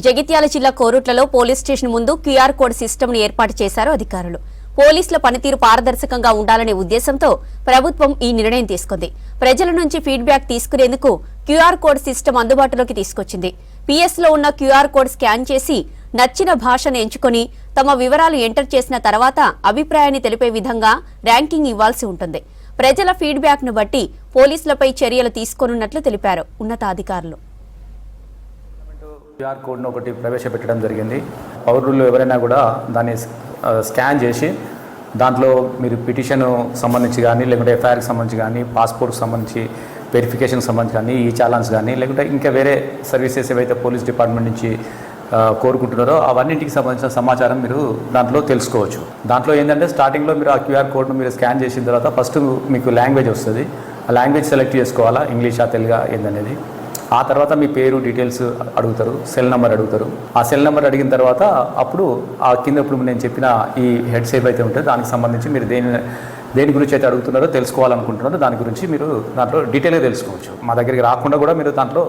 జగిత్యాల జిల్లా కోరుట్లలో police station ముందు QR code సిస్టమ్ను ఏర్పాటు చేశారు అధికారులు. పోలీసుల పనితీరు పారదర్శకంగా ఉండాలనే ఉద్దేశంతో ప్రభుత్వం ఈ నిర్ణయం తీసుకుంది. ప్రజల నుంచి ఫీడ్బ్యాక్ తీసుకునేందుకు క్యూఆర్ కోడ్ సిస్టమ్ అందుబాటులోకి తీసుకొచ్చింది. పిఎస్లో ఉన్న క్యూఆర్ కోడ్ స్కాన్ చేసి నచ్చిన భాషను ఎంచుకొని తమ వివరాలు ఎంటర్ చేసిన తర్వాత అభిప్రాయాన్ని తెలిపే విధంగా ర్యాంకింగ్ ఇవ్వాల్సి ఉంటుంది. ప్రజల ఫీడ్బ్యాక్ను బట్టి పోలీసులపై చర్యలు తీసుకోనున్నట్లు తెలిపారు ఉన్నతాధికారులు. క్యూఆర్ కోడ్ను ఒకటి ప్రవేశపెట్టడం జరిగింది. పౌరులు ఎవరైనా కూడా దాన్ని స్కాన్ చేసి దాంట్లో మీరు పిటిషన్ సంబంధించి కానీ, లేకుంటే ఎఫ్ఐఆర్కి సంబంధించి కానీ, పాస్పోర్ట్కి సంబంధించి వెరిఫికేషన్కి సంబంధించి కానీ, ఈ చాలాన్స్ కానీ, లేకుంటే ఇంకా వేరే సర్వీసెస్ ఏవైతే పోలీస్ డిపార్ట్మెంట్ నుంచి కోరుకుంటున్నారో అవన్నింటికి సంబంధించిన సమాచారం మీరు దాంట్లో తెలుసుకోవచ్చు. దాంట్లో ఏంటంటే స్టార్టింగ్లో మీరు ఆ క్యూఆర్ కోడ్ను మీరు స్కాన్ చేసిన తర్వాత ఫస్ట్ మీకు లాంగ్వేజ్ వస్తుంది. ఆ లాంగ్వేజ్ సెలెక్ట్ చేసుకోవాలా, ఇంగ్లీషా తెలుగా ఏందనేది. ఆ తర్వాత మీ పేరు డీటెయిల్స్ అడుగుతారు, సెల్ నెంబర్ అడుగుతారు. ఆ సెల్ నెంబర్ అడిగిన తర్వాత అప్పుడు ఆ కింద ఇప్పుడు నేను చెప్పిన ఈ హెడ్స్ ఏవైతే ఉంటాయో దానికి సంబంధించి మీరు దేని గురించి అయితే అడుగుతున్నారో తెలుసుకోవాలనుకుంటున్నారో దాని గురించి మీరు దాంట్లో డీటెయిల్గా తెలుసుకోవచ్చు. మా దగ్గరికి రాకుండా కూడా మీరు దాంట్లో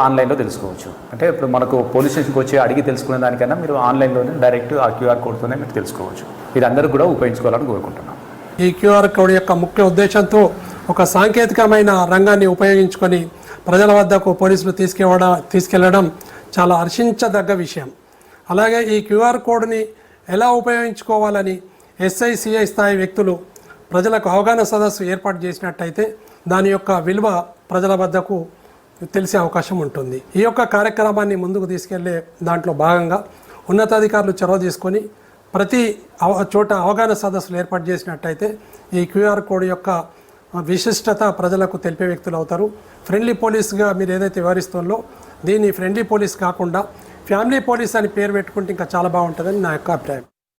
ఆన్లైన్లో తెలుసుకోవచ్చు. అంటే ఇప్పుడు మనకు పోలీస్ స్టేషన్కి వచ్చి అడిగి తెలుసుకునే దానికన్నా మీరు ఆన్లైన్లోనే డైరెక్ట్ ఆ క్యూఆర్ కోడ్తోనే మీరు తెలుసుకోవచ్చు. ఇది అందరూ కూడా ఉపయోగించుకోవాలని కోరుకుంటున్నాం. ఈ క్యూఆర్ కోడ్ యొక్క ముఖ్య ఉద్దేశంతో ఒక సాంకేతికమైన రంగాన్ని ఉపయోగించుకొని ప్రజల వద్దకు పోలీసులు తీసుకెళ్లడం చాలా హర్షించదగ్గ విషయం. అలాగే ఈ క్యూఆర్ కోడ్ని ఎలా ఉపయోగించుకోవాలని ఎస్ఐ సిఐ స్థాయి వ్యక్తులు ప్రజలకు అవగాహన సదస్సు ఏర్పాటు చేసినట్టయితే దాని యొక్క విలువ ప్రజల వద్దకు తెలిసే అవకాశం ఉంటుంది. ఈ యొక్క కార్యక్రమాన్ని ముందుకు తీసుకెళ్లే దాంట్లో భాగంగా ఉన్నతాధికారులు చొరవ తీసుకొని ప్రతి చోట అవగాహన సదస్సులు ఏర్పాటు చేసినట్టయితే ఈ క్యూఆర్ కోడ్ యొక్క విశిష్టత ప్రజలకు తెలిపే వ్యక్తులు అవుతారు. ఫ్రెండ్లీ పోలీస్గా మీరు ఏదైతే వ్యవహరిస్తుందో దీన్ని ఫ్రెండ్లీ పోలీస్ కాకుండా ఫ్యామిలీ పోలీస్ అని పేరు పెట్టుకుంటే ఇంకా చాలా బాగుంటుందని నా యొక్క అభిప్రాయం.